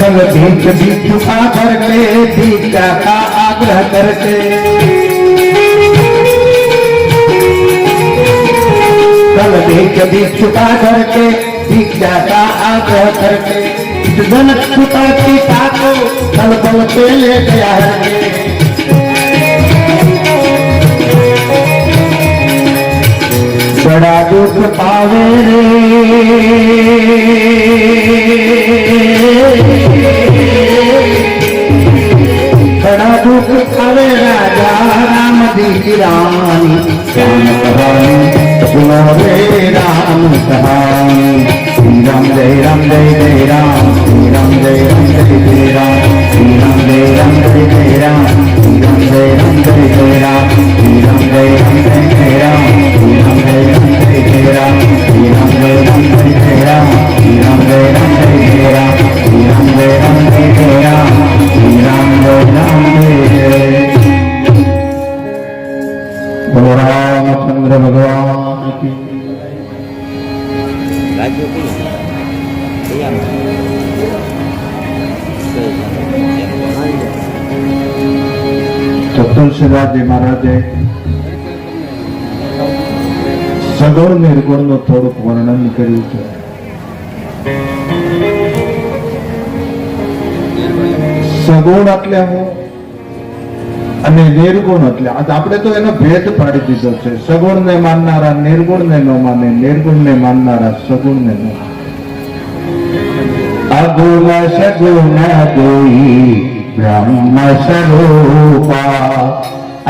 कल बीच बीच आकर के भिक्षा का आग्रह करके कल बीच बीच आकर के भिक्षा का आग्रह करके जनक सुता पिता को कल बल पे ले गया है बड़ा दुख पावे रे बड़ा दुख पावे राजा राम दी रानी श्याम कहानी सुनो रे राम कहानी श्री राम जय राम जय जय राम श्री राम जय राम जय जय राम श्री राम जय राम जय जय राम श्री राम जय राम जय जय राम श्री राम जय राम जय जय राम श्री राम जय राम जय जय राम श्री राम जय राम जय जय राम श्री राम जय राम जय जय राम श्री राम जय राम जय जय राम श्री राम जय राम जय जय बोलो रामचंद्र भगवान की તો તુલસીદાસજી મહારાજે સગુણ નિર્ગુણનું થોડુંક વર્ણન કર્યું છે. સગુણ એટલે હું અને નિર્ગુણ એટલે આપણે તો એનો ભેદ પાડી દીધો છે. સગુણ ને માનનારા નિર્ગુણ ને ન માને, નિર્ગુણ ને માનનારા સગુણ ને ન માને. અગુણ સગુણ દોઈ બ્રહ્મ સ્વરૂપા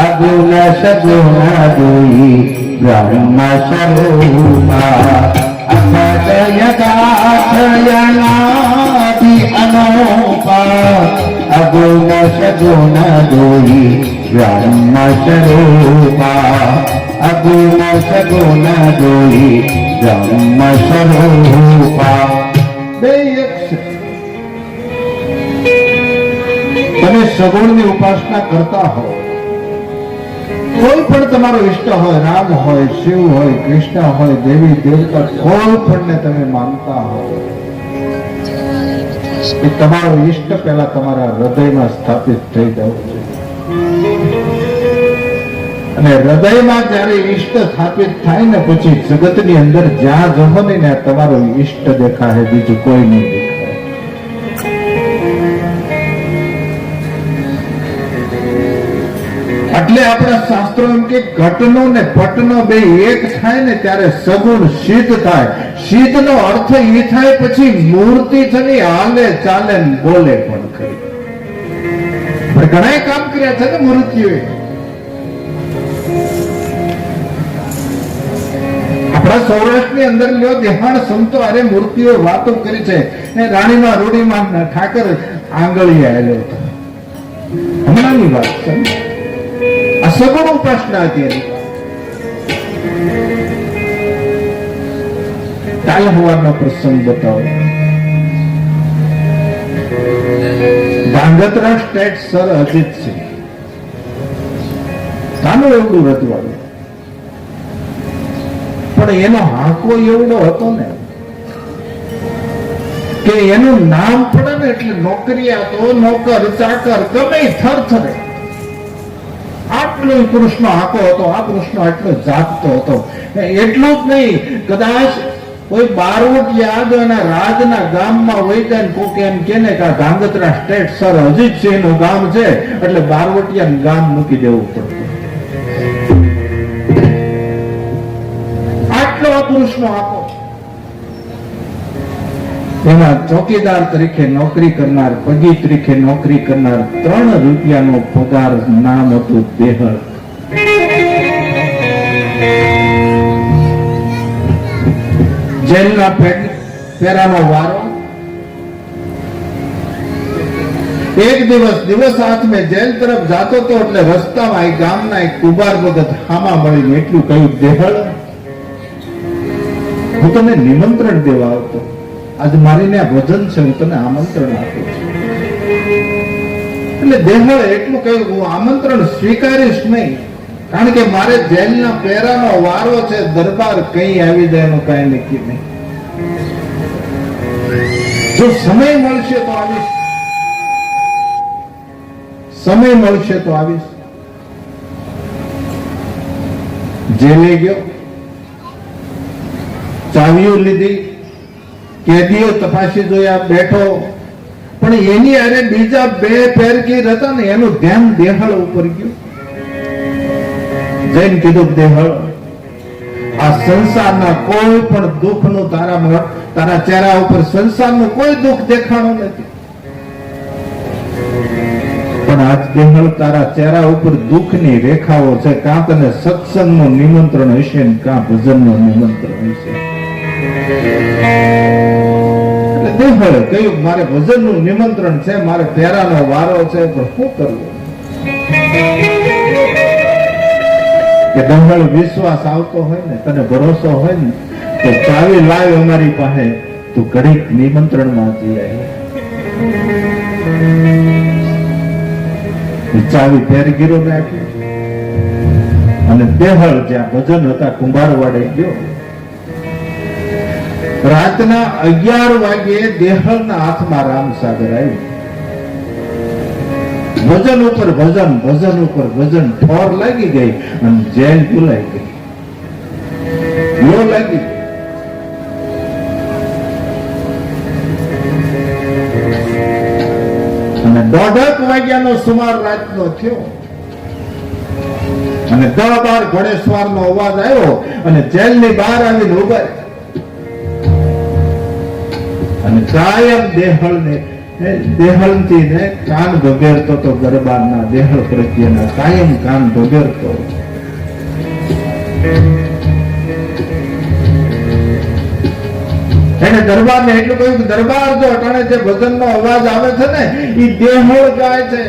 અગુણ સગુણ દોઈ બ્રહ્મ સ્વરૂપા અખડયદાશયનાદિ અનોપા અગુણ સગુણ દોઈ બ્રહ્મ સ્વરૂપા અગુણ સગુણ દોઈ બ્રહ્મ સ્વરૂપા. બે એક તમે સગુણની ઉપાસના કરતા હો, કોઈ પણ તમારો ઈષ્ટ હોય, રામ હોય, શિવ હોય, કૃષ્ણ હોય, દેવી દેવતા, કોઈ પણ તમે માનતા હો, એ તમારો ઈષ્ટ પહેલા તમારા હૃદયમાં સ્થાપિત થઈ જવું છે. અને હૃદયમાં જયારે ઈષ્ટ સ્થાપિત થાય ને પછી જગતની અંદર જ્યાં જમો ને તમારો ઈષ્ટ દેખાય, બીજું કોઈ નહીં દેખાય. એટલે આપણા શાસ્ત્રો એમ કે ઘટનો ને પટનો બે એક થાય ને ત્યારે સગુણ સિદ્ધ થાય. સિદ્ધ નો અર્થ એ થાય પછી મૂર્તિ છે હાલે ચાલે બોલે પણ ખરી. ઘણા કામ કર્યા છે ને મૂર્તિઓએ. આપણા સૌરાષ્ટ્રની અંદર લ્યો દેહાણ સંતો અરે મૂર્તિઓ વાતો કરી છે. રાણીમાં રૂડીમાં ઠાકર આંગળીએ આવ્યો હતો, હમણાંની વાત છે. આ સગુણ ઉપાસના હતી. કાલ હોવાનો પ્રસંગ બતાવો. ધાંગધ્રા સ્ટેટ સર અજીતસિંહ નાનું એવડું રજવાડું, પણ એનો હાંકો એવડો હતો ને કે એનું નામ પડે ને એટલે નોકરિયાતો, નોકર, ચાકર ગમે થરથરે. આટલો પુરુષનો હાંકો હતો. આ પુરુષનો આટલો જાગતો હતો. એટલું જ નહીં, કદાચ કોઈ બારવટિયા એના રાજના ગામમાં હોય ત્યાં કોકે એમ કે ને કે આ ધાંગધ્રા સ્ટેટ સર અજીતસિંહ નું ગામ છે એટલે બારવટિયા ગામ મૂકી દેવું પડતું. આટલો આ પુરુષનો હાંકો. એમાં ચોકીદાર તરીકે નોકરી કરનાર, પગી તરીકે નોકરી કરનાર, 3 રૂપિયાનો પગાર, નામ હતું દેહળ. જેલના પેરાનો વારો. એક દિવસ હાથમે જેલ તરફ જાતો હતો એટલે રસ્તામાં એક ગામના એક કુંભાર ભગત હામા મળીને એટલું કહ્યું, દેહળ હું તને નિમંત્રણ દેવા આવતો, આજે મારીને આ ભજન છે, હું તને આમંત્રણ આપું છું. એટલે દેહળ એટલું કહ્યું, હું આમંત્રણ સ્વીકારીશ નહીં, કારણ કે મારે જેલના પેરાનો વારો છે, દરબાર કઈ આવી જાય એનું કઈ નક્કી નહીં. જો સમય મળશે તો આવીશ. સમય મળશે તો આવીશ. જેલે ગયો, ચાવીઓ લીધી, કેદીઓ તપાસી જોયા, બેઠો, પણ એની અરે બીજા બે ફેરગીર હતા ને એનું ધ્યાન દેહળ ઉપર ગયું. જઈને કીધું, દેહળ, આ સંસારના કોઈ પણ દુઃખનું તારા ચહેરા ઉપર સંસારનું કોઈ દુઃખ દેખાણું નથી, પણ આજ દેહળ તારા ચહેરા ઉપર દુઃખની રેખાઓ છે. કાં તને સત્સંગનું નિમંત્રણ હશે ને કાં ભજનનું નિમંત્રણ હશે. એટલે દેહળે કહ્યું, મારે ભજનનું નિમંત્રણ છે, મારે ફેરાનો વારો છે, પણ શું કરવું? કે દંગળ વિશ્વાસ આવતો હોય ને, તને ભરોસો હોય ને, તો ચાવી લાવ અમારી પાસે, તું ઘડીક નિમંત્રણમાં જઈ આવી. ચાવી ફેરગીરો ને આપી અને દેહળ જ્યાં ભજન હતા કુંભારવાડે ગયો. રાતના 11 વાગ્યે દેહળના હાથમાં રામસાગર આવ્યું. ભજન ઉપર ભજન, ભજન ઉપર ભજન, ઠોર લાગી ગઈ અને જેલ ભૂલાઈ ગઈ, લો લાગી. અને 1:30 વાગ્યાનો સુમાર રાતનો થયો અને 10-12 ઘોડેસવારનો અવાજ આવ્યો અને જેલની બહાર આવીને ઉભા અને કાયમ દેહળથી ને કાન ભગેરતો તો ગરબાના, દેહળ પ્રત્યેના કાયમ કાન ભગેરતો. એને દરબારને એટલું કહ્યું કે દરબાર, જો અટાણે જે ભજનનો અવાજ આવે છે ને એ દેહળ ગાય છે.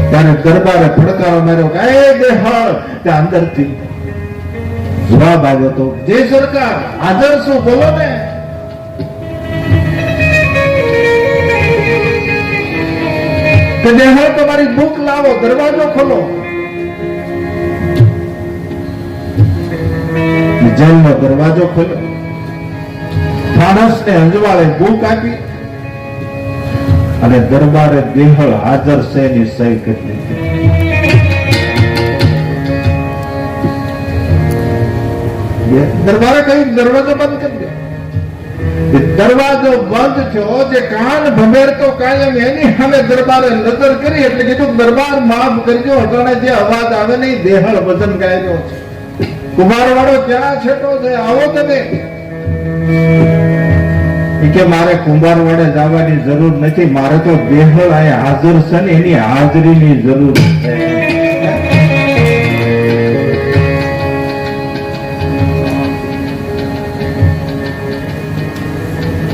ત્યારે દરબારે ફડકારો માર્યો કે એ દેહળ. ત્યાં અંદરથી જવાબ આવ્યો તો, જે સરકાર, હાજર શું, બોલો ને. કે દેહળ, તમારી બુક લાવો, દરવાજો ખોલો. જેલનો દરવાજો ખોલ્યો, માણસને અંજવાળે બુક આપી અને દરબારે દેહળ હાજર છે ની સહી કરી દીધી. દરબારે કહ્યું, દરવાજો બંધ કરી દો. દરવાજો બંધ થયો. જે કાન ભમેરતો કાયમ એની સામે દરબારે નજર કરી એટલે કીધું, દરબાર માફ કરજો, અટાણે જે અવાજ આવે નહીં, દેહળ ભજન ગાયેલો છે. કુંભારવાડો ક્યાં છેટો છે, આવો તમે. કે મારે કુંભારવાડે જવાની જરૂર નથી, મારે તો દેહળ અહીંયા હાજર છે ને એની હાજરીની જરૂર છે.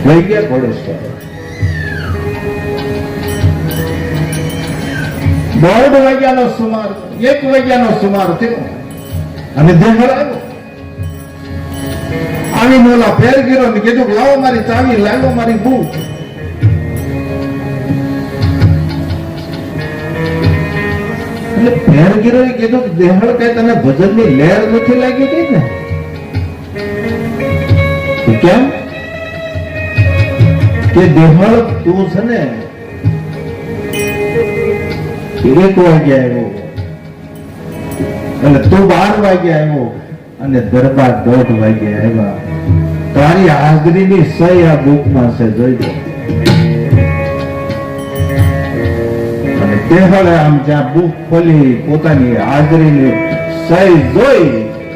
લઈ ગયા ઘોડેશ્વર. 1:30 વાગ્યાનો સુમાર, 1 વાગ્યાનો સુમાર થયો અને દેહળ આવ્યો. આવી મોલા ફેરગીરો ને કીધું, લાવો મારી ચાવી, લાવો મારી બુક. એટલે ફેરગીરો એ કીધું કે દેહળ, કઈ તને ભજનની લહેર નથી લાગી હતી ને? કેમ? કે દેહળ, તું છે ને 1 વાગ્યા આવ્યો એટલે તું 12 વાગ્યા આવ્યો અને દરબાર 1:30 વાગ્યા આવ્યા. તારી હાજરીની સહી આ બુકમાં છે, જોઈ લો. અને દેહળે આમ જ્યાં બુક ખોલી પોતાની હાજરીની સહી જોઈ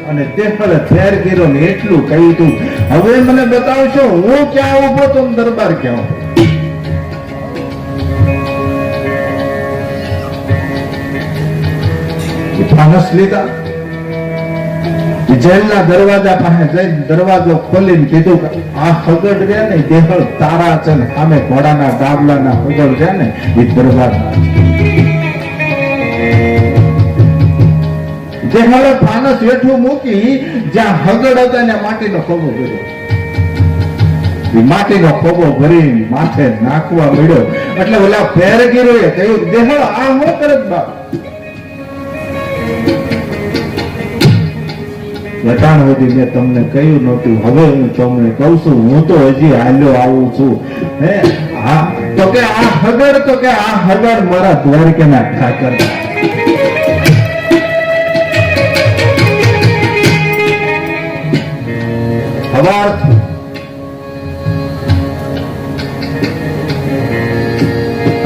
અને દેહળે ફેરગીરો ને એટલું કહ્યું તું, હવે મને બતાવશો હું ક્યાં ઉભો તો દરબાર ક્યાં ઉભો. ફાનસ લીધા, જેલના દરવાજા પાસે જઈ દરવાજો ખોલીને કીધું કે આ હગડ રહ્યા ને દેહળ તારા છે ને સામે ઘોડાના ડાબલાના હગડ છે ને એ દરવાજા. દેહળે ફાનસ હેઠું મૂકી જ્યાં હગડ હતા ને માટીનો ખોબો ભર્યો. માટીનો ખોબો ભરી માથે નાખવા મળ્યો એટલે ઓલા ફેરગીરોએ કહ્યું, દેહળ આ હું કરે બાપ. લટાણ સુધી મેં તમને કહ્યું નહોતું, હવે હું તમને કહું છું, હું તો હજી હાલ્યો આવું છું હે આ તો કે આ હગર મારા દ્વારકાના ઠાકર હવાર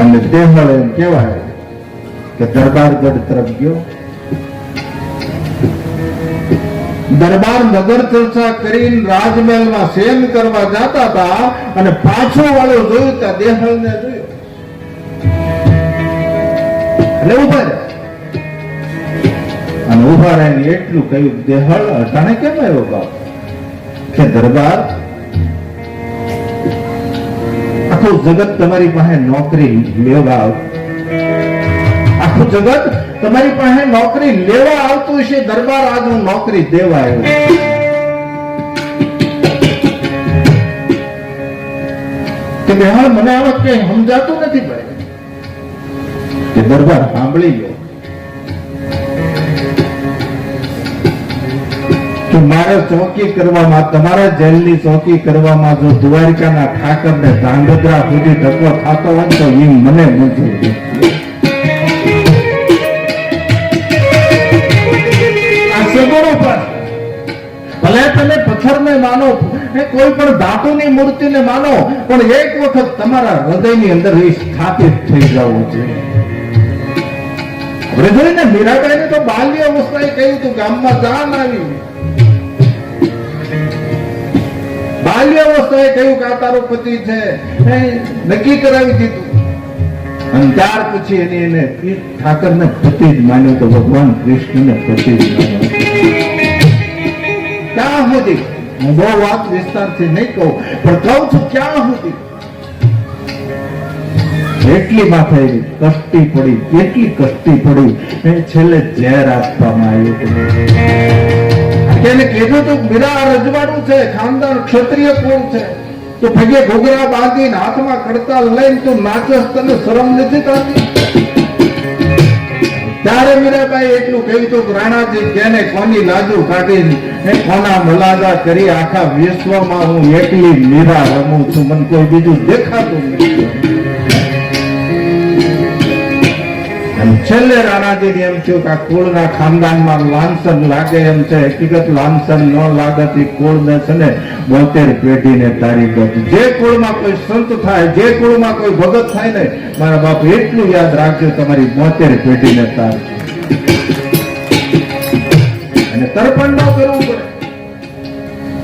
અને દેહળ એમ કહેવાય કે દરબારગઢ તરફ ગયો. દરબાર નગર ચર્ચા કરીને રાજમહેલમાં શેન કરવા જતા હતા અને પાછો વાળો જોયું ત્યાં દેહળને જોયો એટલે ઉભા રહ્યા અને ઉભા રહીને એટલું કહ્યું, દેહળ અટાણે કેમ આવ્યો બાપ? કે દરબાર આખું જગત તમારી પાસે નોકરી લેવા આખું જગત તમારી પાસે નોકરી લેવા આવતું છે. દરબાર આજ હું નોકરી દેવા આવ્યો. કે બેહાલ મને આ વખતે સમજાતું નથી ભાઈ. કે દરબાર સાંભળી લો કે મારે ચોકી કરવામાં, તમારા જેલની ચોકી કરવામાં જો દ્વારકાના ઠાકરને ધાંગધ્રા સુધી ધક્કો ખાતો હોય તો એ મને મંજૂર છે. ભલે તમે પથ્થરને માનો, કોઈ પણ ધાતુની મૂર્તિને માનો, પણ એક વખત તમારા હૃદયની અંદર એ સ્થાપિત થઈ જવું જોઈએ. આપણે જોઈને મીરાબાઈને તો બાલ્ય અવસ્થાએ કહ્યું હતું, ગામમાં જાન આવી. બાલ્ય અવસ્થાએ કહ્યું કે આ તારો પતિ છે, નક્કી કરાવી દીધું. અને ત્યાર પછી એને ઠાકરને પતિ જ માન્યો તો ભગવાન કૃષ્ણને પતિ જ માન્યો. ક્યાં સુધી હું બહુ વાત વિસ્તારથી નહીં કહું, પણ કહું છું ક્યાં સુધી એટલી માથે કષ્ટી પડી, એટલી કષ્ટી પડી છેલ્લે ઝેર આપવામાં આવ્યું. એને કીધું તું મીરા રજવાડું છે, ખાનદાન ક્ષત્રિય કુળ છે, તો ભગે ઘોઘરા બાંધીને હાથમાં કડતાલ લઈને તું નાચસ, તને શરમ નથી થતી? ત્યારે મીરાબાઈ એટલું કહ્યું હતું, રાણાજી જેને કોની લાજુ કાઢીને કોના મલાજા કરી આખા વિશ્વમાં હું એકલી મીરા રમું છું, મને કોઈ બીજું દેખાતું નથી. છેલ્લે રાણાજી એમ થયું કે આ કુળના ખાનદાનમાં લાંછન લાગે એમ છે. હકીકત લાંછન ન લાગતી કુળને છે ને 72 પેઢીને તારી ગત. જે કુળમાં કોઈ સંત થાય, જે કુળમાં કોઈ ભગત થાય ને, મારા બાપ એટલું યાદ રાખજો, તમારી 72 પેઢીને તાર. અને તર્પણ ન કરવું પડે.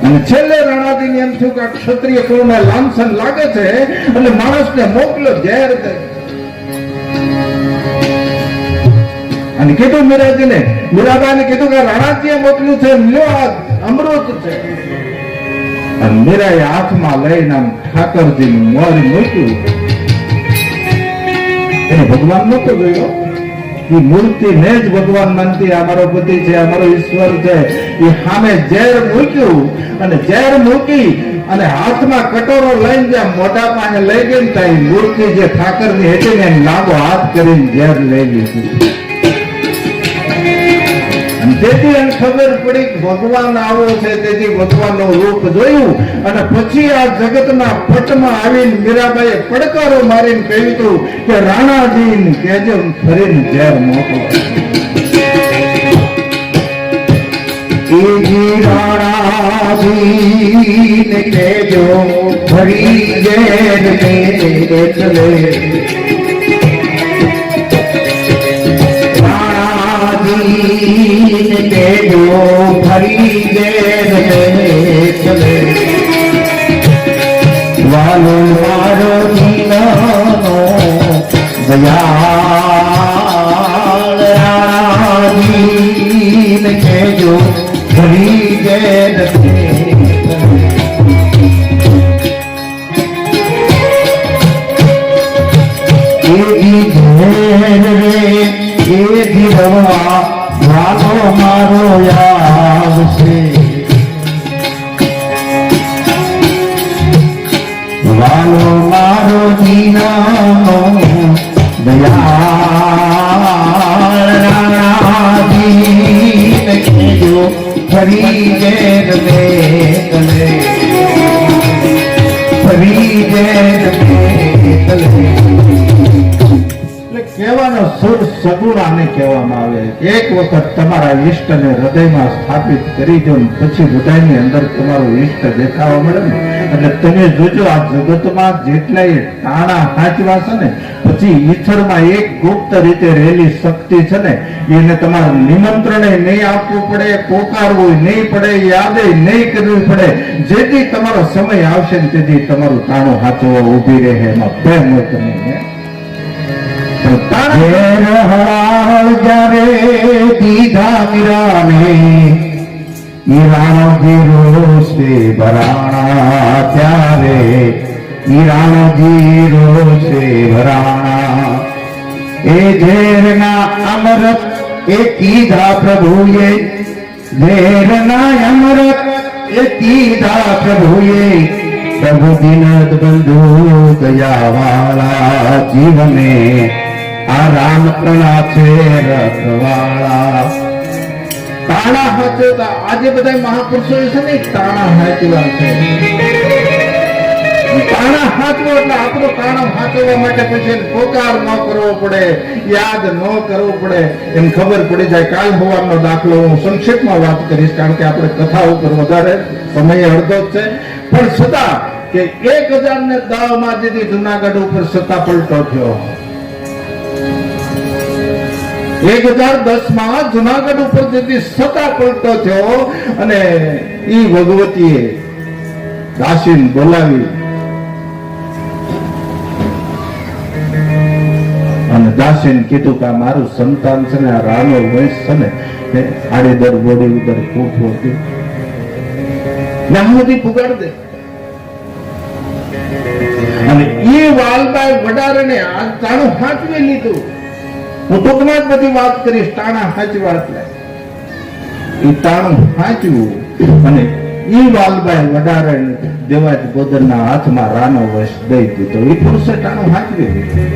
અને છેલ્લે રાણાજીને એમ થયું કે આ ક્ષત્રિય કુળને લાંછન લાગે છે એટલે માણસને મોકલ્યો ઝેર દે. અને કીધું મીરાજીને, મીરાબાઈને કીધું કે રાણાજીએ મોકલ્યું છે, લ્યો આ અમૃત છે. અને મીરાએ હાથમાં લઈને આમ ઠાકરજીનું મોર મૂક્યું. એને ભગવાન નતો જોયો, એ મૂર્તિને જ ભગવાન માનતી, આ મારો પતિ છે, આ મારો ઈશ્વર છે. એ સામે ઝેર મૂક્યું અને ઝેર મૂકી અને હાથમાં કટોરો લઈને જ્યાં મોઢા પાસે લઈ ગઈ ને ત્યાં મૂર્તિ જે ઠાકરની હતી ને લાંબો હાથ કરીને ઝેર લઈ લીધું. તેથી એને ખબર પડી કે ભગવાન આવો છે, તેથી ભગવાનનું રૂપ જોયું. અને પછી આ જગતના પટમાં આવીને મીરાબાઈએ પડકારો મારીને કહ્યું હતું કે રાણાજીને કહેજો ફરીને ઝેર મોકલો. રાણાજીને કહેજો ફરી ઝેર એટલે કેજો ફરી ચલે વાલો મારો દીવાનો દયાળ રાણાજીને કેજો ફરી વાલો મારો યાદ છે, વાલો મારો દીનાનો દયાળ રાણાજીને કહેજો ફરી ઝેર લે ફરી કહેવાનો સુર સગુણ આને કહેવામાં આવે. એક વખત તમારા ઈષ્ટને હૃદયમાં સ્થાપિત કરી દો પછી હૃદયની અંદર તમારું ઈષ્ટ દેખાવા મળે ને એટલે તમે જોજો આ જગતમાં જેટલાય ટાણા હાચવા છે ને પછી ઈશ્વરમાં એક ગુપ્ત રીતે રહેલી શક્તિ છે ને એને તમારે નિમંત્રણે નહીં આપવું પડે, પોકારવું નહીં પડે, યાદે નહીં કરવી પડે. જેથી તમારો સમય આવશે ને તેથી તમારું ટાણું હાચવો ઊભી રહે એમાં પ્રેમ હોય તમે જ્યારે દીધા મીરાને મીરાજી રોષે ભરાણા ત્યારે મીરાજી રોષે ભરાણા એ ઝેરના અમૃત એ કીધા પ્રભુએ ઝેરના અમૃત એ કીધા પ્રભુએ પ્રભુ દિનદ બંધુ દયાવાળા જીવને આ રામ પ્રણા છે રખવાળા. તાણા હાચવતા આજે બધા મહાપુરુષો છે ને તાણા હાચવા છે. તાણા હાચવો એટલે આપણો તાણા હાચવવા માટે પછી પોકાર ન કરવો પડે, યાદ ન કરવું પડે, એમ ખબર પડી જાય. કાલ સવારનો દાખલો હું સંક્ષેપમાં વાત કરીશ કારણ કે આપણે કથા ઉપર વધારે સમય અડધો જ છે. પણ છતાં કે 1010 માં જેથી જુનાગઢ ઉપર સત્તા પલટો થયો. 1010 માં જુનાગઢ ઉપર જેથી સત્તા પલટો થયો અને ઈ ભગવતીએ દાસીને બોલાવી અને દાસીને કીધું કે મારું સંતાન છે ને આ રાનો વંશ છે ને આડી દર બોડી ઉદર ખૂબ હોતી નામથી પુગાડ દે. અને એ વાલબાઈ વડારને આ તાણું હાચવી લીધું. હું ટૂંકમાં જ બધી વાત કરીશ. તાણા હાચવા એટલે એ તાણું હાચવું અને એ વાલબાઈ વડારણ દેવાજ ગોદરના હાથમાં રાનો વંશ દઈ દીધો. એ પુરુષે તાણું હાચવી લીધું.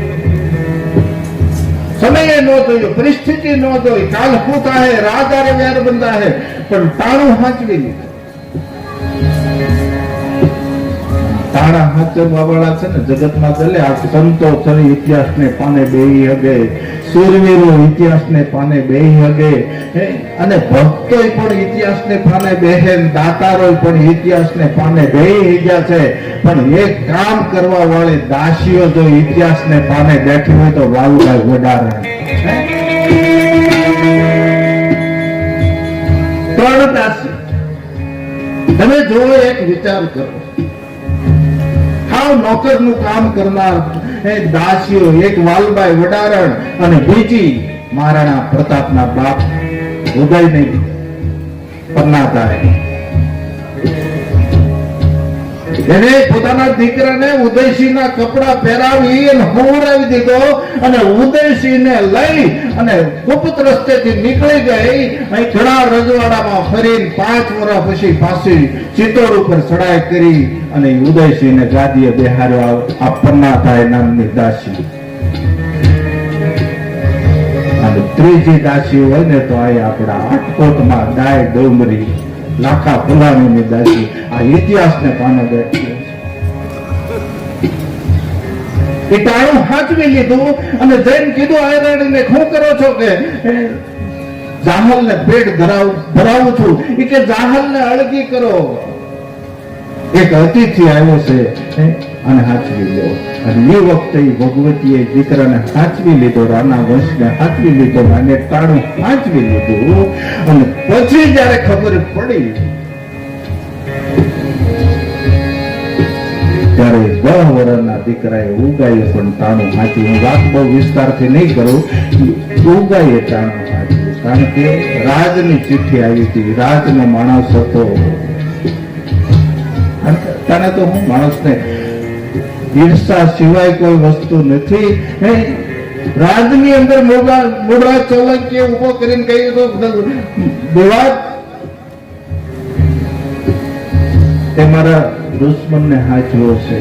સમય ન જોયો, પરિસ્થિતિ ન જોઈ, કાલ શું થાય, રાજારે વ્યાર બંધા હે, પણ તાણું હાચવી લીધું. તાણા હાચવવા વાળા છે ને જગતમાં ચાલે. આ સંતો છે ઇતિહાસને પાને બેહી હગે, સુરવીરો ઇતિહાસને પાને બેહી હગે અને ભક્તો પણ ઇતિહાસને પાને બેહે, દાતારો પણ ઇતિહાસને પાને બેહી ગયા છે. પણ એક કામ કરવા વાળી દાસીઓ જો ઇતિહાસને પાને બેઠી હોય તો વાલભાઈ વડારે 3 દાસી. તમે જો એક વિચાર કરો, નોકર નું કામ કરનાર દાસીઓ, એક વાલબાઈ વડારણ અને બીજી મહારાણા પ્રતાપના બાપ ઉદયને પરણાતા. એને પોતાના દીકરાને ઉદયસિંહના કપડા પહેરાવી અને હોવરાવી દીધો અને ઉદયસિંહને લઈ અને ગુપ્ત રસ્તેથી નીકળી ગઈ. અહીં ઘણા રજવાડામાં ફરીને 5 વર્ષ પછી પાછી ચિત્તોડ ઉપર ચડાઈ કરી અને ઉદયસિંહને ગાદીએ બેહાર્યો. આ પરણાતા નામની દાસી. અને ત્રીજી દાસી હોય ને તો આ આપણા આટકોટમાં ડાય ડોમરી લાખા ફુલાણીની દાસી આ ઇતિહાસને પાને બેઠી. એ ટાણું હાચવી લીધું અને જઈને કીધું આયરાણીને શું કરો છો કે જાહલને પેટ ભરાવું છું. એ કે જાહલને અળગી કરો. એક અતિથિ આવ્યો છે અને હાચવી લો. અને એ વખતે ભગવતીએ દીકરાને હાચવી લીધો, રાના વંશને હાચવી લીધો અને ટાણું હાચવી લીધું. અને પછી જયારે ખબર પડી ત્યારે 10 વર્ષના દીકરાએ ઉગાયું પણ ટાણું હાચ્યું. હું વાત બહુ વિસ્તારથી નહીં કરું. ઉગાઈએ ટાણું હાચ્યું કારણ કે રાજની ચિઠ્ઠી આવી હતી, રાજનો માણસ હતો. તને તો હું માણસને ઈર્ષા સિવાય કોઈ વસ્તુ નથી. રાજની અંદર મોઢા ચોલંકી ઉભો કરીને કહ્યું તો વિવાદ એ મારા દુશ્મનને હાચવો છે.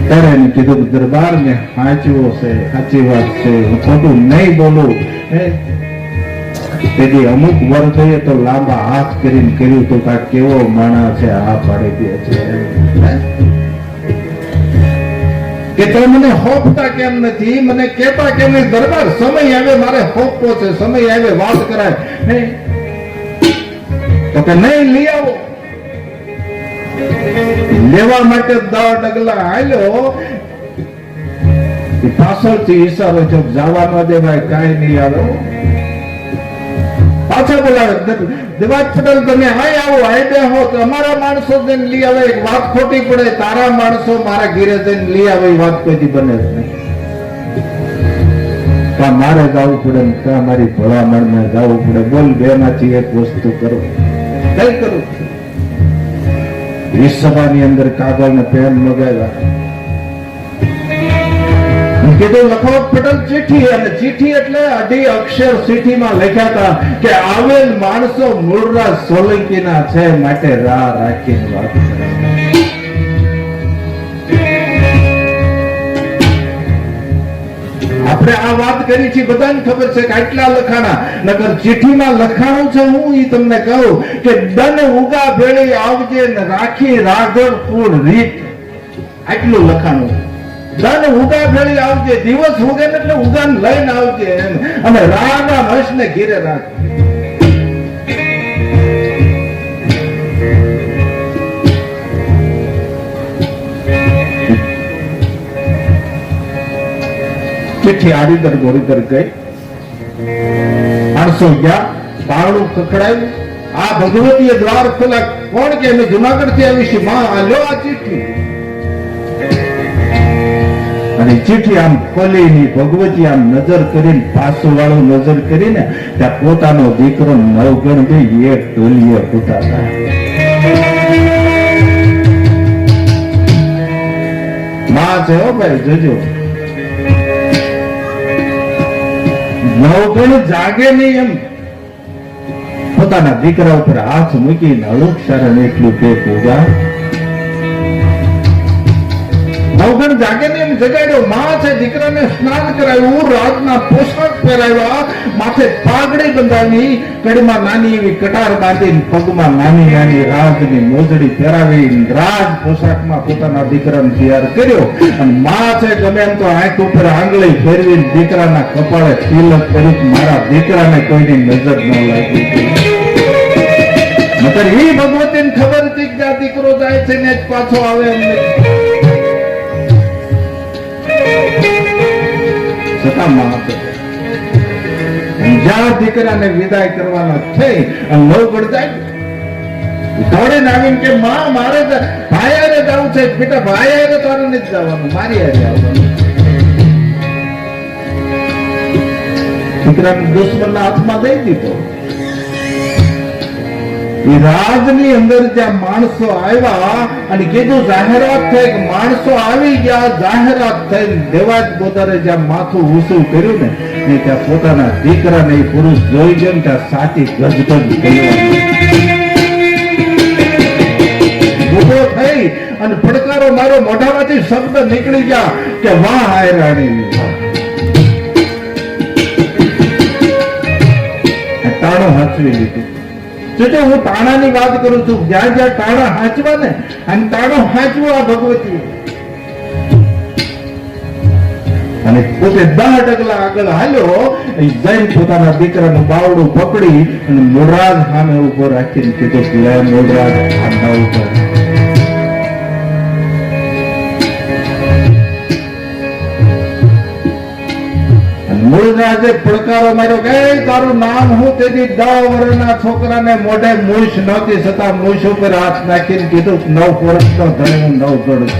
ત્યારે એને કીધું દરબારને હાચવો છે, સાચી વાત છે, હું ખોટું નહીં બોલું. તેથી અમુક વર્ષોએ તો લાંબા હાથ કરીને કર્યું તો કા કેવો માણસ છે આ પાડી દે છે કે તો મને હોપતા કેમ નથી, મને કેતા કેમ નહીં? દરબાર સમય આવે મારે હોપવો છે, સમય આવે વાત કરાય નહીં તો કે નહીં લઈ આવો. લેવા માટે 10 ડગલા હાલ્યો, પાછળથી ઈશારો જો જવા ન દેવાય, કાંઈ નહીં આવે. પાછા બોલાવે, દેવાજ પટેલ તમે હાય આવો, હાય બેહો. તો અમારા માણસો જઈને લઈ આવે. એક વાત ખોટી પડે, તારા માણસો મારા ઘેરે જઈને લઈ આવે એ વાત કોઈથી બને જ નહીં. કા મારે જવું પડે ને કા મારી ભલામણ ને જવું પડે. બોલ બે માંથી એક વસ્તુ કરો, કઈ કરું? વિસભાની અંદર કાગળ ને પેન મગાવ્યા, કીધું લખો પટેલ ચિઠ્ઠી. અને ચિઠ્ઠી એટલે 2.5 અક્ષર ચિઠ્ઠીમાં લખ્યા હતા કે આવેલ માણસો મૂળરાજ સોલંકી ના છે, માટે રાહ રાખીને વાત કરે. આપણે આ વાત કરી છે, બધાને ખબર છે કે આટલા લખાણા. નકર ચિઠ્ઠીમાં લખાણું છે હું ઈ તમને કહું કે દન ઉગા ભેળી આવજે ને રાખી રાઘવ કુળ રીત. આટલું લખાણું. દન ઉગા ભેળી આવજે, દિવસ ઉગે ને એટલે ઉગાન લઈને આવજે એમ. અને રાના હંસ ને ઘેરે રાખ. ચિઠ્ઠી આડીદર ગોળીદર ગઈ, માણસો ગયા, બારણું ખખડાયું. આ ભગવતીએ દ્વાર ખોલા. કોણ કે અમે જુનાગઢ થી આવી છે? માં આ લો આ ચિઠ્ઠી. અને ચિઠ્ઠી આમ ખોલી, ભગવતી આમ નજર કરીને, પાછું વાળું નજર કરીને ત્યાં પોતાનો દીકરો નવગણ ભાઈ એક ટોલીએ પૂતાતા. માં છે હો ભાઈ, જોજો નવગણ જાગે નહીં એમ પોતાના દીકરા ઉપર હાથ મૂકીને હળુક શરણ એટલું કે પૂજા. નવગણ જાગે ને એમ જગાડ્યો. માં છે, દીકરાને સ્નાન કરાવ્યું, રાજના પોશાક પહેરાવ્યા, માથે પાઘડી બંધાવી, કડીમાં નાની એવી કટાર બાંધીને, પગમાં નાની નાની રાજની મોજડી ફેરાવી, રાજ પોશાકમાં પોતાના દીકરાને તૈયાર કર્યો. અને માં છે ગમે એમ તો આંખ ઉપર આંગળી ફેરવી દીકરાના કપાળે તિલક કર્યું, મારા દીકરાને કોઈની નજર ન લાગી. નકર એ ભગવતીને ખબર હતી કે આ દીકરો જાય છે ને જ પાછો આવે એમને. જ્યાં દીકરાને વિદાય કરવાના થઈ નવગઢ જાય, દોડીને આવીને કે માં મારે ભાઈ હારે જવું છે. બેટા ભાઈ હારે તારે નથી જવાનું, મારી હારે આવવાનું. દીકરાને દુશ્મનના હાથમાં દઈ દીધો. એ રાજની અંદર જ્યાં માણસો આવ્યા અને કીધું જાહેરાત થઈ કે માણસો આવી ગયા, જાહેરાત થઈ. દેવાજ બોદારે જ્યાં માથું ઊંચું કર્યું ને ત્યાં પોતાના દીકરાને એ પુરુષ જોઈ ગયો ને ત્યાં સાચી ગજગજ ઉભો થઈ અને પડકારો મારો. મોઢામાંથી શબ્દ નીકળી ગયા કે વાહ હાયરાણી. તાણું હાચવી લીધું. જો હું તાણાની વાત કરું છું, જ્યાં જ્યાં તાણા હાંચવા ને, અને તાણો હાંચવો આ ભગવતી. અને પોતે 10 ડગલા આગળ હાલ્યો, જઈને પોતાના દીકરાનું બાવડું પકડી અને મોડરાજ સામે ઉભો રાખીને કીધું લે મોડરાજ આના ઉપર. મૂળરાજે પડકારો માર્યો કે તારું નામ હું? તેથી 10 વર્ષના છોકરાને મોઢે મૂછ નહોતી, છતાં મૂછ ઉપર હાથ નાખીને કીધું 9 વર્ષનો ધણી હું નવગઢ.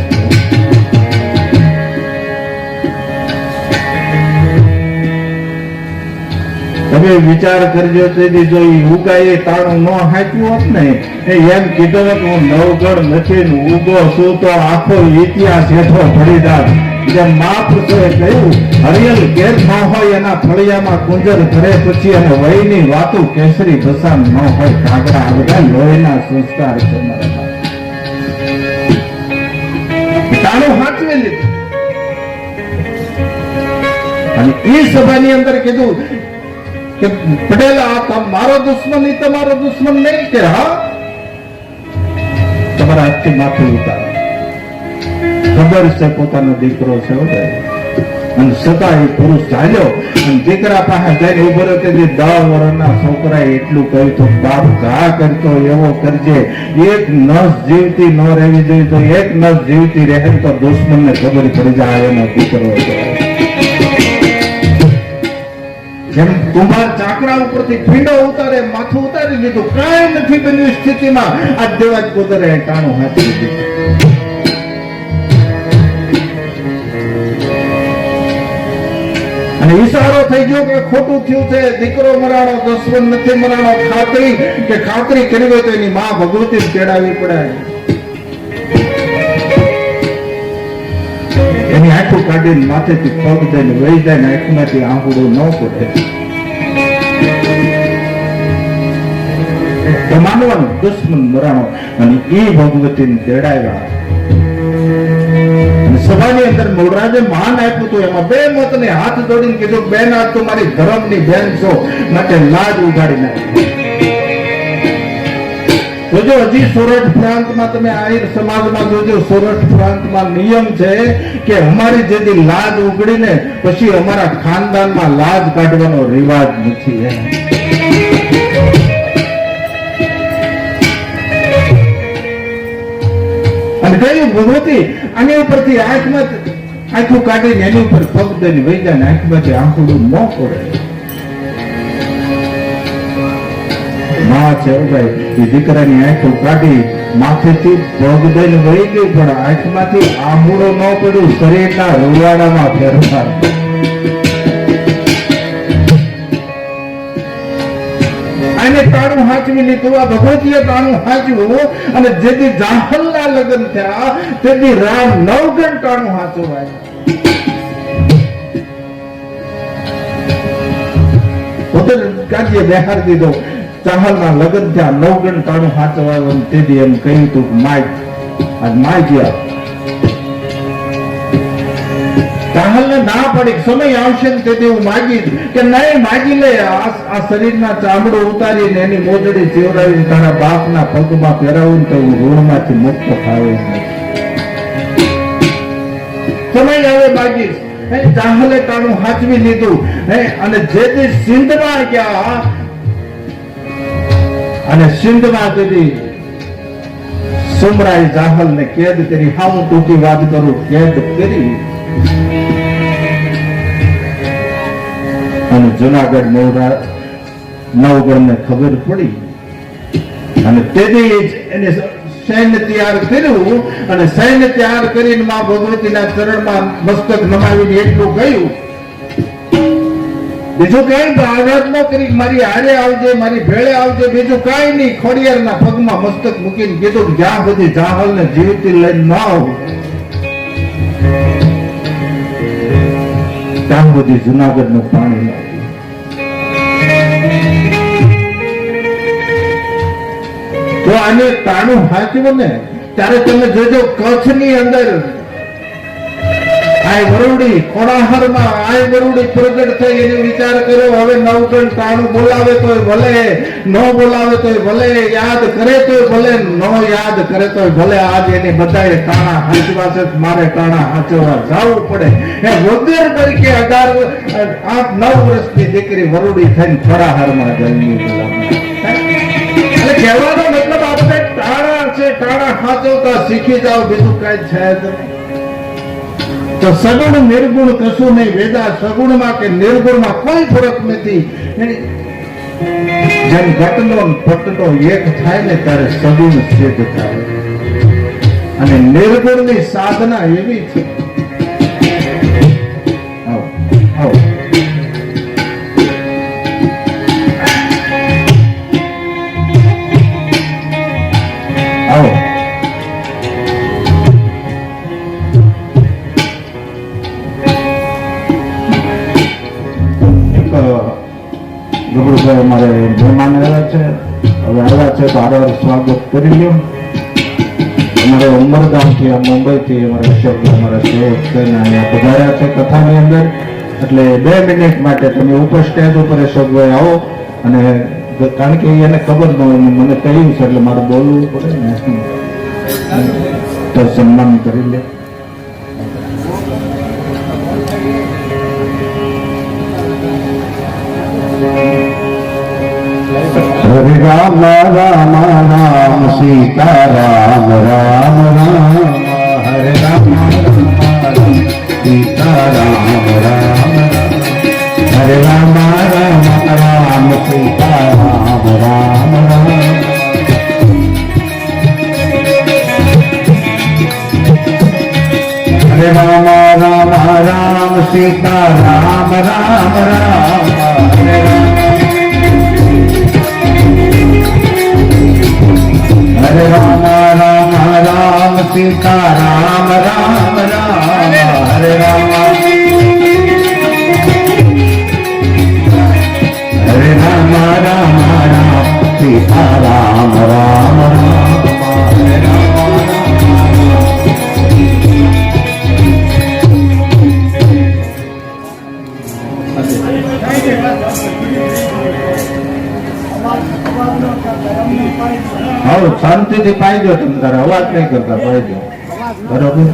તમે વિચાર કરજો, તેથી જો ઉગાએ તાણું ન હાંચ્યું હોત ને, એમ કીધું કે હું નવગઢ નથી, ઉગો છું તો આખો ઇતિહાસ હેઠો ભરી જાત. જેમ મહાપુરુષોએ કહ્યું, હરિયલ ઘેર ન હોય એના ફળિયામાં કુંજર ઘરે પછી, અને વયની વાતો કેસરી ભસાન ન હોય કાગડા. આ બધા લોહીના સંસ્કાર છે મારા. તાણું હાંચવી લીધું. અને એ સભાની અંદર કીધું કે પટેલ આ મારો દુશ્મન એ તમારો દુશ્મન નહીં કે હા તમારા હાથથી માથું ઉતારો ખબર છે પોતાનો દીકરો છે અને છતાં એ પુરુષ ચાલ્યો અને દીકરા પાસે જઈને ઉભો રહ્યો તે 10 વર્ષના છોકરાએ એટલું કહ્યું તો બાપ જા કરતો એવો કરજે એક નસ જીવતી ન રહેવી જોઈએ તો એક નસ જીવતી રહે તો દુશ્મનને ખબર પડી જાય એનો દીકરો જેમ કુંભાર ચાકડા ઉપરથી પીંડો ઉતારે માથું ઉતારી દીધું કાંઈ નથી બન્યું સ્થિતિમાં આ દેવાજ પોતાને ટાણું હાથી દીધું અને ઈશારો થઈ ગયો કે ખોટું થયું છે દીકરો મરાણો દુશ્મન નથી મરાણો ખાતરી કરી હોય તો એની માં ભગવતી તેડાવી પડે એની આંખો કાઢીને માથેથી પગ દઈને વહી જાય ને આંખમાંથી આંખુડું ન પડે તો માનવાનું દુશ્મન મરાણો અને એ ભગવતીને તેડાવ્યા સભાની અંદર મૂળરાજે માન આપ્યું હતું એમાં બે મતને હાથ જોડીને કીધું બેન આ તો મારી ધર્મની બેન છો માટે લાજ ઉગાડી નાખી જોજો હજી સોરઠ પ્રાંતમાં તમે આહિર સમાજમાં જોજો સોરઠ પ્રાંતમાં નિયમ છે કે અમારી જેથી લાજ ઉગડીને પછી અમારા ખાનદાનમાં લાજ કાઢવાનો રિવાજ નથી અને કયું ભગવતી આની ઉપરથી આંખું કાઢીને એની ઉપર પગ દઈને વહી જાય ને આંખમાંથી આંખુડું ન પડે માં છે ભાઈ એ દીકરાની આંખો કાઢી માથેથી પગ દઈને વહી ગઈ પણ આંખમાંથી આંખુડો ન પડ્યું શરીરના રૂવાડામાં ફેરફાર એને ટાણું હાચવી લીધું આ ભગવતીએ ટાણું હાચવું અને જેથી જાહલના લગ્ન થયા તેથી રામ 9 ગણ ટાણું હાચવાય પોતે કાઢીએ બેહાર દીધો ચાહલના લગ્ન થયા 9 ગણ ટાણું હાચવાય તેથી એમ કહ્યું તું માય ગયા ચાહલને ના પડી સમય આવશે ને તેથી હું માગીશ કે નહીં માગી લે આ શરીરના ચામડું ઉતારીને એની મોજડી ચેવડાવી તારા બાપના પગમાં પહેરાવું તો હું ઋણમાંથી મુક્ત થાવીશ સમય આવે માગીશ ચાહલે તારું હાચવી લીધું અને જેથી સિંધમાં ગયા અને સિંધમાં તેથી સુમરાએ ચાહલને કેદ કરી હા હું ટૂંકી વાત કરું કેદ કરી અને જુનાગઢ નવગઢ ને ખબર પડી અને તેથી એને સૈન્ય તૈયાર કર્યું અને સૈન્ય તૈયાર કરીને માં ભગવતીના ચરણમાં મસ્તક નમાવીને એટલું કહ્યું બીજું કઈ આઘાત ન કરી મારી હારે આવજે મારી ભેળે આવજે બીજું કઈ નહીં ખોડિયારના પગમાં મસ્તક મૂકીને કીધું જ્યાં બધી જાહલ ને જીવતી લઈને ન આવું ત્યાં બધી જુનાગઢ નું પાણી તો આને તાણું હાચવું ને ત્યારે તમે જોજો કચ્છ ની અંદર આ વરુડી કોડાહરમાં આ વરુડી પ્રગટ થઈ એનો વિચાર કર્યો હવે 9 ગણ તાણું બોલાવે તોય ભલે ન બોલાવે તોય ભલે યાદ કરે તોય ભલે ન યાદ કરે તોય ભલે આજ એની બધાએ તાણા હાચવા છે મારે તાણા હાચવા જવું પડે એ વગર તરીકે 8-9 વર્ષની દીકરી વરુડી થઈને કોડાહરમાં જન્મી એટલે કહેવાનો મતલબ આપણે તાણા છે તાણા હાચવતા શીખી જાવ બીજું કઈ છે જ નહીં તો સગુણ નિર્ગુણ કશું નહીં વેદા સગુણમાં કે નિર્ગુણમાં કોઈ ફરક નથી જેમ ઘટનો પટનો એક થાય ને ત્યારે સગુણ સિદ્ધ થાય અને નિર્ગુણની સાધના એવી છે આવો અમારે મહેમાન આવ્યા છે હવે આવ્યા છે તો આદર સ્વાગત કરી લ્યો અમારે ઉમરગામથી મુંબઈથી અમારા અશોક અમારા સેવક છે ને અહીંયા પધાર્યા છે કથાની અંદર એટલે 2 મિનિટ માટે તમે ઉપર સ્ટેજ ઉપર શોધવા આવો, અને કારણ કે એને ખબર ન હોય મને કહ્યું છે એટલે મારે બોલવું પડે ને, તો સન્માન કરી લે. હરે રામ રામ રામ સીતા રામ રામ રામ, હરે રામ રામ સીતા રામ રામ, હરે રામ રામ રામ સીતા રામ રામ રામ, હરે રામ રામ રામ સીતા રામ રામ રામ, હરે हरे राम राम राम सीता राम राम राम, हरे राम राम राम सीता राम राम राम, हरे હા શાંતિથી પાઈ દો, તમે તારે અવાજ નહીં કરતા પાઈ દો, બરોબર.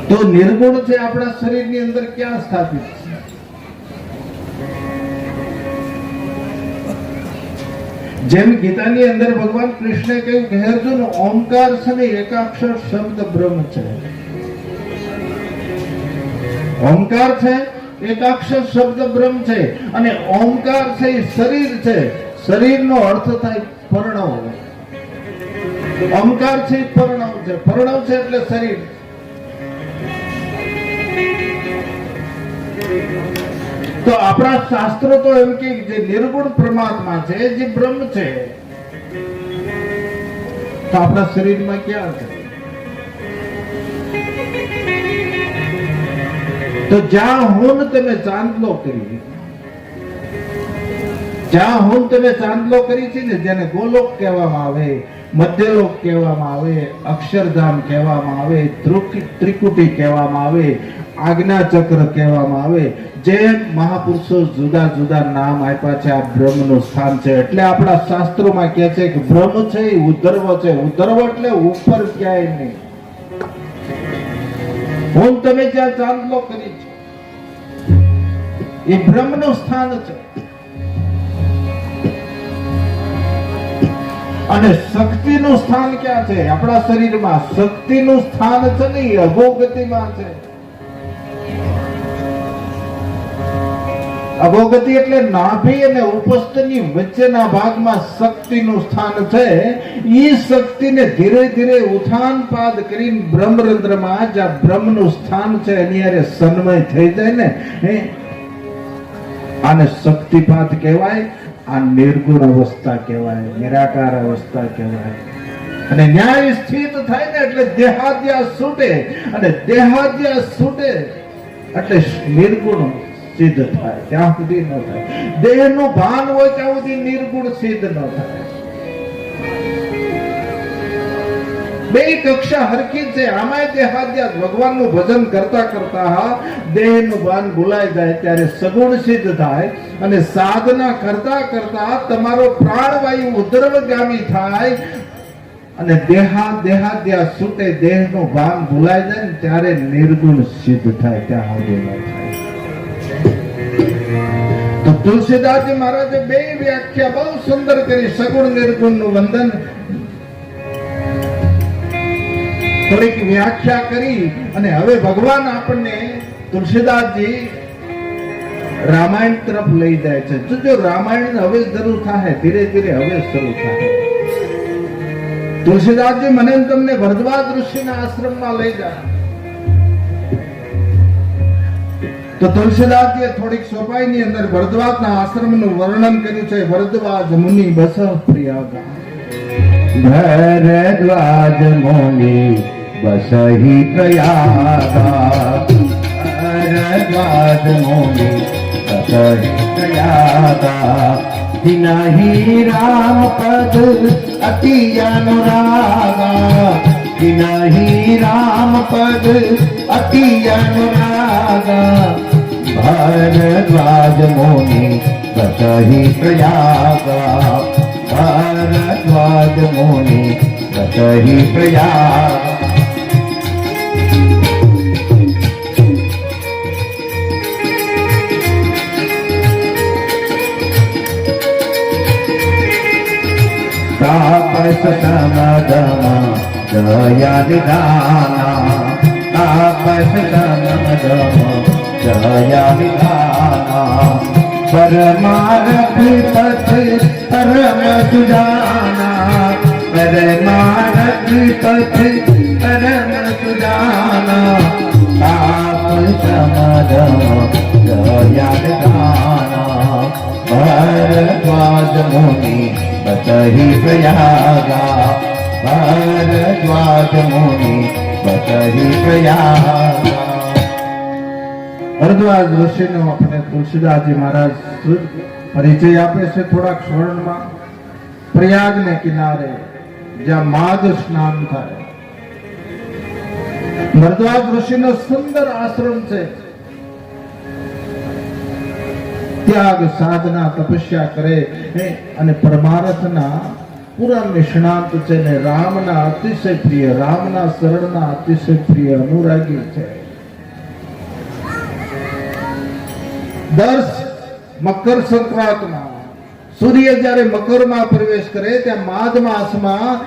તો નિર્ગુણ છે આપણા શરીરની અંદર ક્યાં સ્થાપિત છે? જેમ ગીતાની અંદર ભગવાન કૃષ્ણે કહ્યું કે હે અર્જુન, ઓમકાર છે ને એકાક્ષર શબ્દ બ્રહ્મ છે. ઓમકાર છે, એકાક્ષર શબ્દ બ્રહ્મ છે, અને ઓમકાર છે એ શરીર છે. શરીરનો અર્થ થાય પરણવ. ઓમકાર છે પરણવ છે, પરણવ છે એટલે શરીર. તો આપણા શાસ્ત્રો તો એમ કે જે નિર્ગુણ પરમાત્મા છે, જે બ્રહ્મ છે, તો આપણા શરીરમાં ક્યાં છે? તો જ્યાં હું તમે ચાંદલો કરી, જ્યાં હું તમે ચાંદલો કરી છે ને, જેને ગોલોક કહેવામાં આવે, મધ્યલોક કહેવામાં આવે, અક્ષરધામ કહેવામાં આવે, ત્રિકુટી કહેવામાં આવે, આજ્ઞા ચક્ર કહેવામાં આવે, જે મહાપુરુષો જુદા જુદા નામ આપ્યા છે, આ બ્રહ્મનું સ્થાન છે. એટલે આપણા શાસ્ત્રોમાં કહે છે કે બ્રહ્મ છે એ ઉધર્વ છે. ઉધર્વ એટલે ઉપર ક્યાંય નહીં. હું તમે જ્યાં ચાંદલો કરી છે એ બ્રહ્મનું સ્થાન છે. અને શક્તિનું સ્થાન ક્યાં છે? આપણા શરીરમાં શક્તિનું સ્થાન છે ને એ અધોગતિમાં છે. અધોગતિ એટલે નાભી અને ઉપસ્થની વચ્ચેના ભાગમાં શક્તિનું સ્થાન છે. એ શક્તિને ધીરે ધીરે ઉત્થાનપાદ કરીને બ્રહ્મરંધ્રમાં જ્યાં બ્રહ્મનું સ્થાન છે એની હારે સન્મય થઈ જાય ને, આને શક્તિપાત કહેવાય. આ નિર્ગુણ અવસ્થા કહેવાય, નિરાકાર અવસ્થા કહેવાય. અને ન્યાય સ્થિત થાય ને એટલે દેહાદ્યા છૂટે, અને દેહાદ્યા છૂટે એટલે નિર્ગુણ સિદ્ધ થાય. ત્યાં સુધી ન થાય. દેહનું ભાન હોય ત્યાં સુધી નિર્ગુણ સિદ્ધ ન થાય. બે કક્ષા હરખી છે. આમાં દેહાદ્યાસ ભગવાનનું ભજન કરતા કરતા દેહનું ભાન ભૂલાઈ જાય ત્યારે સગુણ સિદ્ધ થાય. અને સાધના કરતા કરતા તમારો પ્રાણવાયુ ઉદ્રવગામી થાય અને દેહાદ્યાસ છૂટે, દેહનું ભાન ભૂલાઈ જાય ને ત્યારે નિર્ગુણ સિદ્ધ થાય. ત્યાં સુધી ન થાય. તો તુલસીદાસજી મહારાજે બે વ્યાખ્યા બહુ સુંદર કરી સગુણ નિર્ગુણ નું વંદન. થોડીક વ્યાખ્યા કરી અને હવે ભગવાન આપણને તુલસીદાસજી રામાયણ તરફ લઈ જાય છે. જો રામાયણ હવે શરૂ થાય, ધીરે ધીરે હવે શરૂ થાય. તુલસીદાસજી મને તમને ભરદ્વાજ ઋષિના આશ્રમમાં લઈ જાય. તો તુલસીદાસજીએ થોડીક સોપાઈની અંદર ભરદ્વાજના આશ્રમનું વર્ણન કર્યું છે. ભરદ્વાજ મુનિ બસ પ્રિયા, ભરદ્વાજ મુનિ બસહી પ્રયાગા, ભરદ્વાજ મુનિ બસહી પ્રયાગા, દિનહી રામ પદ અતિ અનુરાગા, कि नहीं राम पद अति अनुरागा भरद्वाज मुनि बतहि प्रयागा भरद्वाज मुनि बतहि प्रयागा तापस समदमा जया निधाना तापस समदमा जया निधाना परमारथ पथ परम सुजाना परमारथ पथ परम सुजाना तापस समदमा जया निधाना भरद्वाज मुनि बतहि प्रयागा भरद्वाज मुनि बतहि प्रयागा। भरद्वाज ऋषिનો આપણે તુલસીદાસજી મહારાજ પરિચય આપે છે થોડાક સ્વર્ણમાં પ્રયાગને કિનારે જ્યાં માઘ સ્નાન થાય ભરદ્વાજ ઋષિનો સુંદર આશ્રમ છે त्याग साधना तपस्या करे અને પરમાર્થના પૂરા નિષ્ણાંત છે ને રામના અતિશય પ્રિય રામના શરણના અતિશય પ્રિય અનુરાગી છે દર મકર સંક્રાંતમાં સૂર્ય જ્યારે મકરમાં પ્રવેશ કરે ત્યાં માઘ માસમાં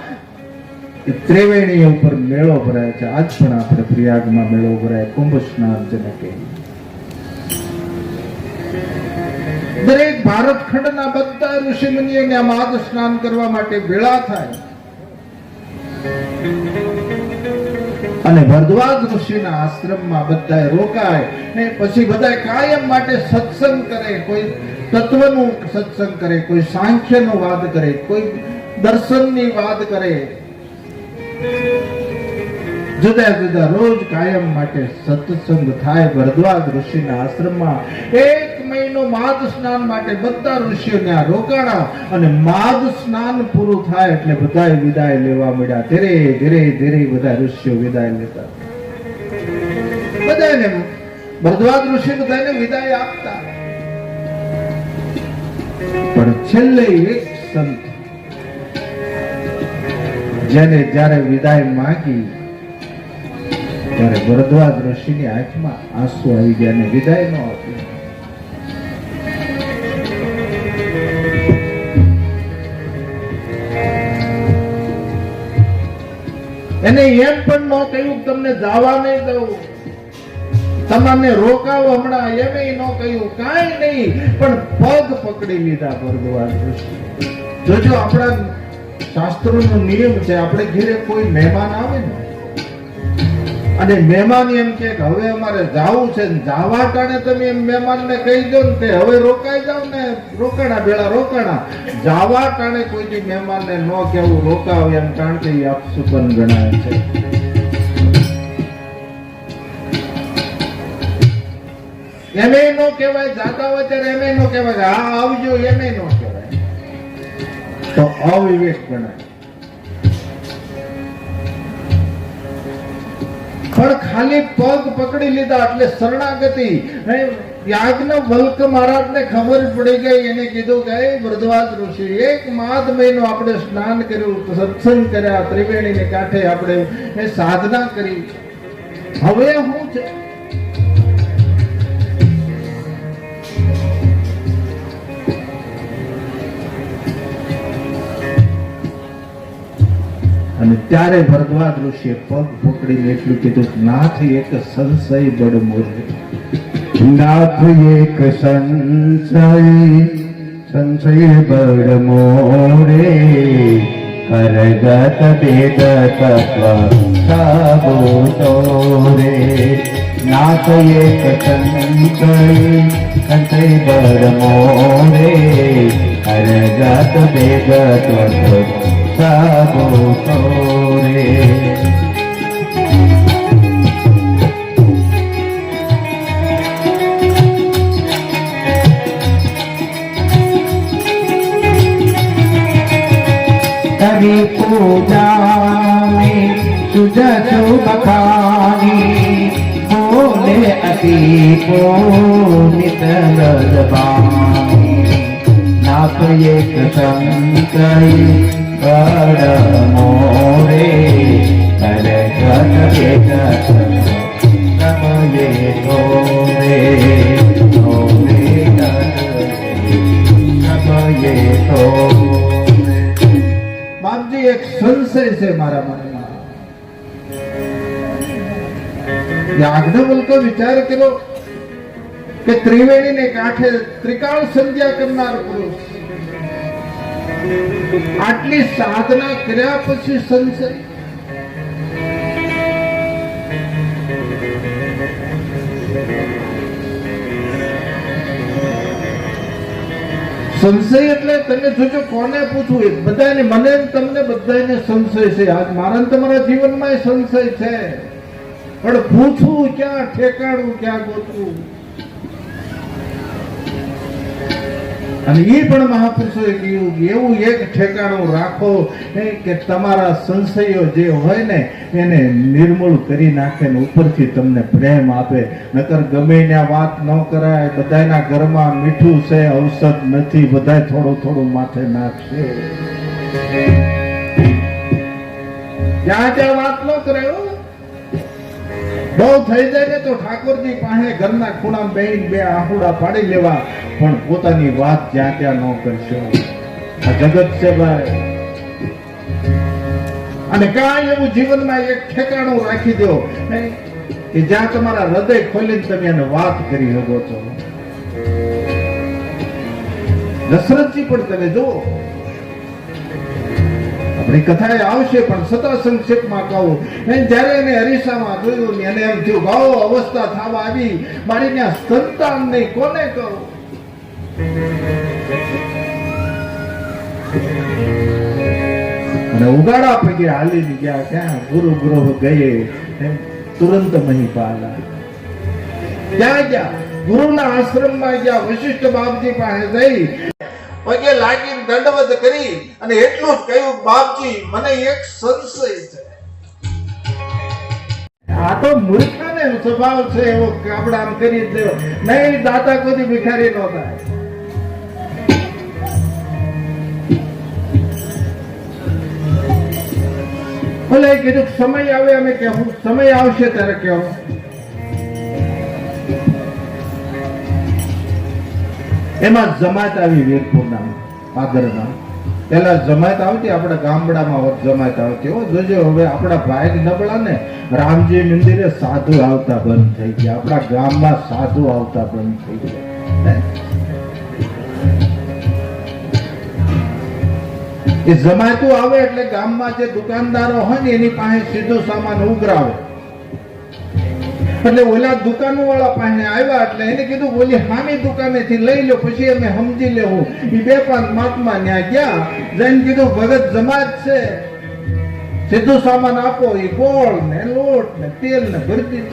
ત્રિવેણી ઉપર મેળો ભરાય છે આજ પણ આપણે પ્રયાગમાં મેળો ભરાય કુંભ સ્નાન જેને કહીએ દરેક ભારત ખંડના બધા ઋષિ મુનિઓને આ માઘ સ્નાન કરવા માટે ભેળા થાય અને ભરદ્વાજ ઋષિના આશ્રમમાં બધાએ રોકાય ને પછી બધાએ કાયમ માટે સત્સંગ કરે કોઈ તત્વનું સત્સંગ કરે કોઈ સાંખ્યનો વાદ કરે કોઈ દર્શનની વાદ કરે જુદા જુદા રોજ કાયમ માટે સત્સંગ થાય ભરદ્વાજ ઋષિના આશ્રમમાં એક મહિનો માઘ સ્નાન માટે બધા ઋષિઓ ત્યાં રોકાણા અને માઘ સ્નાન પૂરું થાય એટલે બધાએ વિદાય લેવા મળ્યા ધીરે ધીરે ધીરે બધા ઋષિઓ વિદાય લેતા બધાને ભરદ્વાજ ઋષિ બધાને વિદાય આપતા પણ છેલ્લે એક સંત જેને જ્યારે વિદાય માંગી ત્યારે ભરદ્વાજ ઋષિની આંખમાં આંસુ આવી ગયા અને વિદાય ન આપી એને એમ પણ ન કહ્યું તમને જવા નહીં દઉં તમને રોકાવો હમણાં એમ ન કહ્યું કાંઈ નહીં પણ પગ પકડી લીધા ભરદ્વાજ ઋષિ જોજો આપણા શાસ્ત્રોનો નિયમ છે આપણે ઘરે કોઈ મહેમાન આવે ને અને મહેમાન એમ કે હવે અમારે જાવું છે જાવા ટાણે તમે એમ મહેમાનને કહી દો ને તે હવે રોકાઈ જાવ ને રોકાણા બેડા રોકાણા જાવા ટાણે કોઈ મહેમાનને ન કહેવું રોકાવ એમ કારણ કે એ અપશુકન ગણાય છે એમે ન કહેવાય જાતા હોય ત્યારે એમે ન કહેવાય હા આવજો એમે ન કહેવાય તો અવિવેક ગણાય પણ ખાલી પગ પકડી લીધા એટલે શરણાગતિ યાજ્ઞવલ્ક મહારાજને ખબર પડી ગઈ એને કીધું કે ભરદ્વાજ ઋષિ એક માઘ મહિનો આપણે સ્નાન કર્યું સત્સંગ કર્યા ત્રિવેણીને કાંઠે આપણે સાધના કરી હવે શું છે અને ત્યારે ભરદ્વાજ ઋષિએ પગ પકડીને એટલું કીધું નાથ એક સંશય બડ મોરે નાથ એક સંશય બડ મોરે કરગત વેદ તત્વ સાબોતો રે નાથ એક સંશય બડ મોરે કરગત વેદ તત્વ સાબોતો રે तभी पूजा में જસુ બખાની બોલે અતિ પુનિત લજબાની નાથ એક સંતઈ કર મોરે કરે ગત એક સમયે ગોરે બાપજી એક સંશય છે મારા મનમાં. યાજ્ઞવલ્કે વિચાર કર્યો કે ત્રિવેણી ને કાંઠે ત્રિકાળ સંધ્યા કરનાર પુરુષ આટલી સાધના કર્યા પછી સંશય. સંશય એટલે તમે જોજો કોને પૂછવું, બધાને, મને તમને બધાને સંશય છે. આજ મારા તમારા જીવનમાં સંશય છે, પણ પૂછવું ક્યાં, ઠેકાણું ક્યાં ગોતવું? અને એ પણ મહાપુરુષોએ કહ્યું એવું એક ઠેકાણું રાખો કે તમારા સંશયો જે હોય ને એને નિર્મૂળ કરી નાખે ને ઉપરથી તમને પ્રેમ આપે. નકર ગમે ત્યાં વાત ન કરાય. બધાના ઘરમાં મીઠું છે, ઔષધ નથી, બધા થોડું થોડું માથે નાખશે. જ્યાં ત્યાં વાત ન કરાય. બહુ થઈ જાય ને તો ઠાકોરજી પાસે ઘરના ખૂણામાં બેહીને બે આહુડા પાડી લેવા, પણ પોતાની વાત જ્યાં ત્યાં ન કરશો. આ જગત છે ભાઈ. અને કાંઈ એવું જીવનમાં એક ઠેકાણું રાખી દો કે જ્યાં તમારા હૃદય ખોલીને તમે એને વાત કરી શકો છો. દશરથજી પણ તમે જુઓ, આપણી કથા આવશે પણ સદા સંક્ષેપમાં કહું. જયારે એને અરીસામાં જોયું ને એને એમ થયું ભાવ અવસ્થા થવા આવી, મારી ત્યાં સંતાન નહીં, કોને કહું? અને ઉગાડા પગે હાલી ગયા. ક્યાં? ગુરુ ગૃહ ગયે તુરંત મહીપાલા. ક્યાં ગયા? ગુરુના આશ્રમમાં ગયા. વશિષ્ઠ બાપજી પાસે જઈ પગે લાગીને દંડવત કરી અને એટલું જ કહ્યું, બાપજી મને એક સંશય છે. આ તો મૂર્ખાને સ્વભાવ છે એવો આપણે આમ કરી દેવો. નહીં, દાતા કોઈ ભિખારી ન થાય. ભલે કીધું સમય આવે અમે કહેવું, સમય આવશે ત્યારે કહેવું. એમાં જમાત આવી વીરપુરના પાદરમાં. પેલા જમાત આવતી આપણા ગામડામાં, જમાત આવતી. જોજો હવે આપણા ભાઈ નબળા ને રામજી મંદિરે સાધુ આવતા બંધ થઈ ગયા. આપણા ગામમાં સાધુ આવતા બંધ થઈ ગયા. એ જમાતું આવે એટલે ગામમાં જે દુકાનદારો હોય ને એની પાસે સીધો સામાન ઉઘરાવે. એટલે ઓલા દુકાનો વાળા પાસે આવ્યા એટલે એને કીધું ઓલી હામી દુકાનેથી લઈ લો, પછી અમે સમજી લેવું. એ બે પાંચ મહાત્મા ત્યાં ગયા, જઈને કીધું ભગત જમાત છે, સીધું સામાન આપો. એ ગોળ ને લોટ ને તેલ ને ભરતી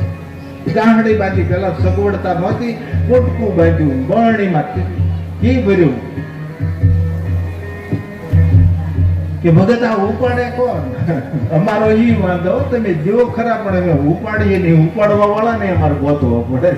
ગાંહડી બાંધી, પેલા સગવડતા નહોતી, પોટકું બાંધ્યું, બરણીમાં ઘી ભર્યું. કે ભગત આ ઉપાડે કોણ? અમારો ઈ વાંધો, તમે જેવો ખરા પણ અમે ઉપાડીએ નહીં, ઉપાડવા વાળા ને અમારે ગોતવા પડે.